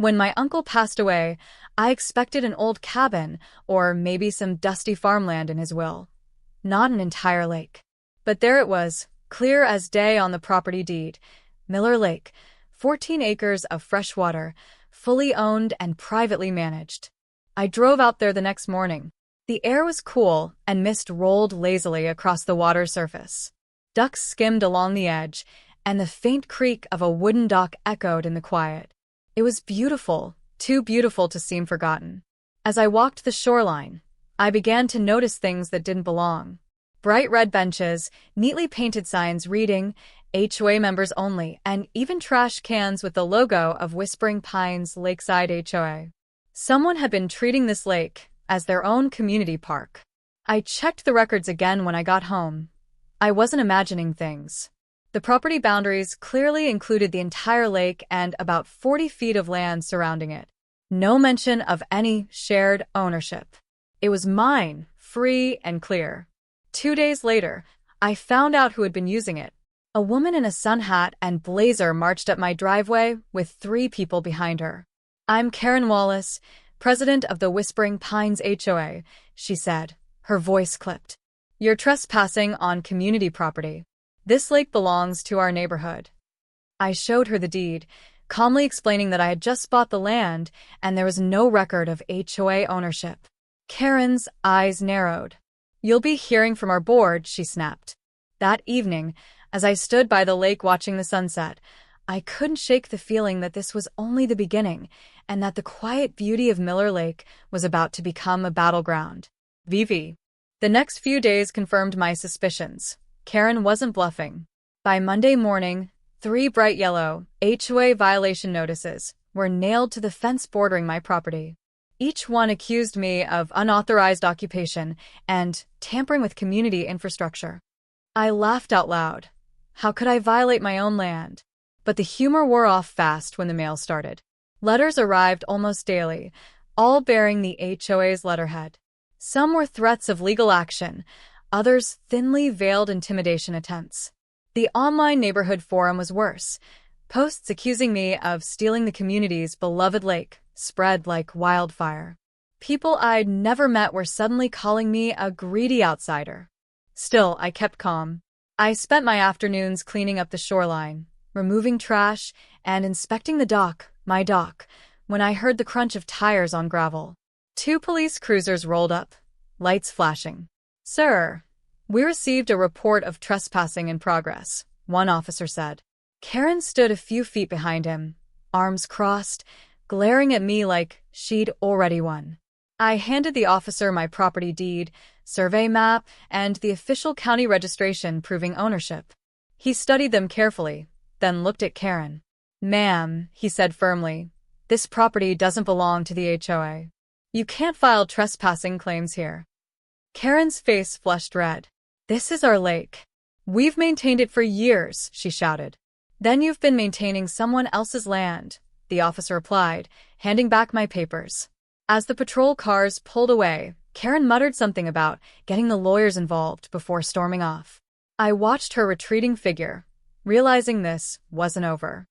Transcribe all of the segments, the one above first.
When my uncle passed away, I expected an old cabin or maybe some dusty farmland in his will. Not an entire lake. But there it was, clear as day on the property deed. Miller Lake, 14 acres of fresh water, fully owned and privately managed. I drove out there the next morning. The air was cool and mist rolled lazily across the water's surface. Ducks skimmed along the edge, and the faint creak of a wooden dock echoed in the quiet. It was beautiful, too beautiful to seem forgotten. As I walked the shoreline, I began to notice things that didn't belong. Bright red benches, neatly painted signs reading, HOA Members Only, and even trash cans with the logo of Whispering Pines Lakeside HOA. Someone had been treating this lake as their own community park. I checked the records again when I got home. I wasn't imagining things. The property boundaries clearly included the entire lake and about 40 feet of land surrounding it. No mention of any shared ownership. It was mine, free and clear. 2 days later, I found out who had been using it. A woman in a sun hat and blazer marched up my driveway with 3 people behind her. "I'm Karen Wallace, president of the Whispering Pines HOA," she said, her voice clipped. "You're trespassing on community property. This lake belongs to our neighborhood." I showed her the deed, calmly explaining that I had just bought the land and there was no record of HOA ownership. Karen's eyes narrowed. "You'll be hearing from our board," she snapped. That evening, as I stood by the lake watching the sunset, I couldn't shake the feeling that this was only the beginning and that the quiet beauty of Miller Lake was about to become a battleground. VV. The next few days confirmed my suspicions. Karen wasn't bluffing. By Monday morning, 3 bright yellow HOA violation notices were nailed to the fence bordering my property. Each one accused me of unauthorized occupation and tampering with community infrastructure. I laughed out loud. How could I violate my own land? But the humor wore off fast when the mail started. Letters arrived almost daily, all bearing the HOA's letterhead. Some were threats of legal action, others thinly veiled intimidation attempts. The online neighborhood forum was worse. Posts accusing me of stealing the community's beloved lake spread like wildfire. People I'd never met were suddenly calling me a greedy outsider. Still, I kept calm. I spent my afternoons cleaning up the shoreline, removing trash, and inspecting the dock, my dock, when I heard the crunch of tires on gravel. 2 police cruisers rolled up, lights flashing. "Sir, we received a report of trespassing in progress," one officer said. Karen stood a few feet behind him, arms crossed, glaring at me like she'd already won. I handed the officer my property deed, survey map, and the official county registration proving ownership. He studied them carefully, then looked at Karen. "Ma'am," he said firmly, "this property doesn't belong to the HOA. You can't file trespassing claims here." Karen's face flushed red. "This is our lake. We've maintained it for years," she shouted. "Then you've been maintaining someone else's land," the officer replied, handing back my papers. As the patrol cars pulled away, Karen muttered something about getting the lawyers involved before storming off. I watched her retreating figure, realizing this wasn't over.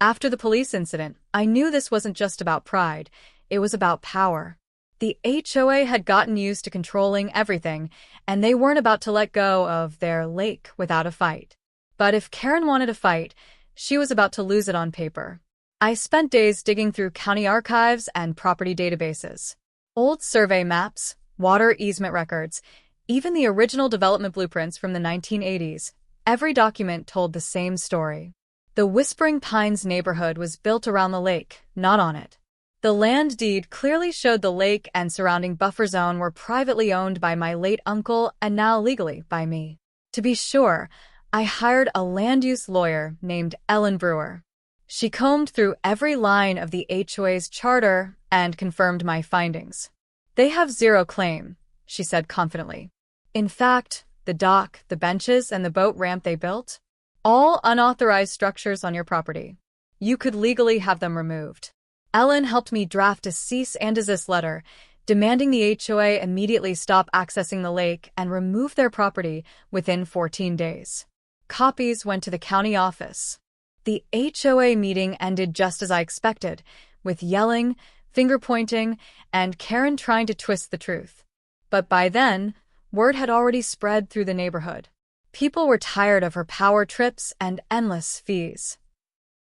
After the police incident, I knew this wasn't just about pride, it was about power. The HOA had gotten used to controlling everything, and they weren't about to let go of their lake without a fight. But if Karen wanted a fight, she was about to lose it on paper. I spent days digging through county archives and property databases. Old survey maps, water easement records, even the original development blueprints from the 1980s. Every document told the same story. The Whispering Pines neighborhood was built around the lake, not on it. The land deed clearly showed the lake and surrounding buffer zone were privately owned by my late uncle and now legally by me. To be sure, I hired a land use lawyer named Ellen Brewer. She combed through every line of the HOA's charter and confirmed my findings. "They have zero claim," she said confidently. "In fact, the dock, the benches, and the boat ramp they built, all unauthorized structures on your property. You could legally have them removed." Ellen helped me draft a cease and desist letter, demanding the HOA immediately stop accessing the lake and remove their property within 14 days. Copies went to the county office. The HOA meeting ended just as I expected, with yelling, finger-pointing, and Karen trying to twist the truth. But by then, word had already spread through the neighborhood. People were tired of her power trips and endless fees.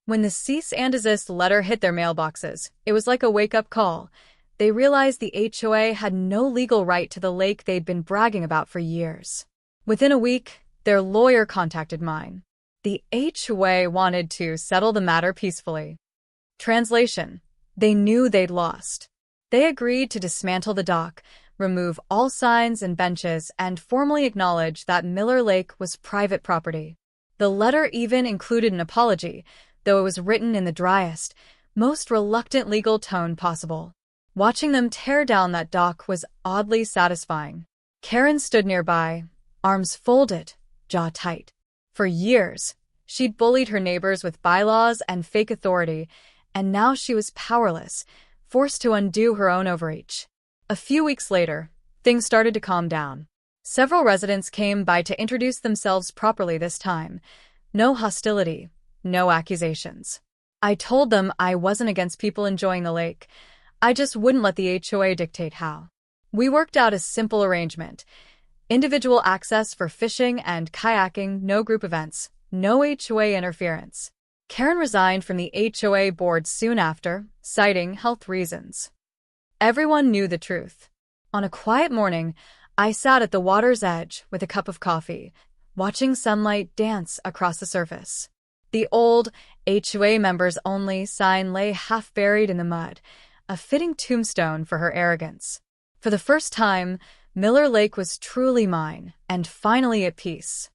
When the cease and desist letter hit their mailboxes, it was like a wake-up call. They realized the HOA had no legal right to the lake they'd been bragging about for years. Within a week, their lawyer contacted mine. The HOA wanted to settle the matter peacefully. Translation: they knew they'd lost. They agreed to dismantle the dock, remove all signs and benches, and formally acknowledge that Miller Lake was private property. The letter even included an apology, though it was written in the driest, most reluctant legal tone possible. Watching them tear down that dock was oddly satisfying. Karen stood nearby, arms folded, jaw tight. For years, she'd bullied her neighbors with bylaws and fake authority, and now she was powerless, forced to undo her own overreach. A few weeks later, things started to calm down. Several residents came by to introduce themselves properly this time. No hostility, no accusations. I told them I wasn't against people enjoying the lake. I just wouldn't let the HOA dictate how. We worked out a simple arrangement. Individual access for fishing and kayaking, no group events, no HOA interference. Karen resigned from the HOA board soon after, citing health reasons. Everyone knew the truth. On a quiet morning, I sat at the water's edge with a cup of coffee, watching sunlight dance across the surface. The old HOA Members Only sign lay half buried in the mud, a fitting tombstone for her arrogance. For the first time, Miller Lake was truly mine, and finally at peace.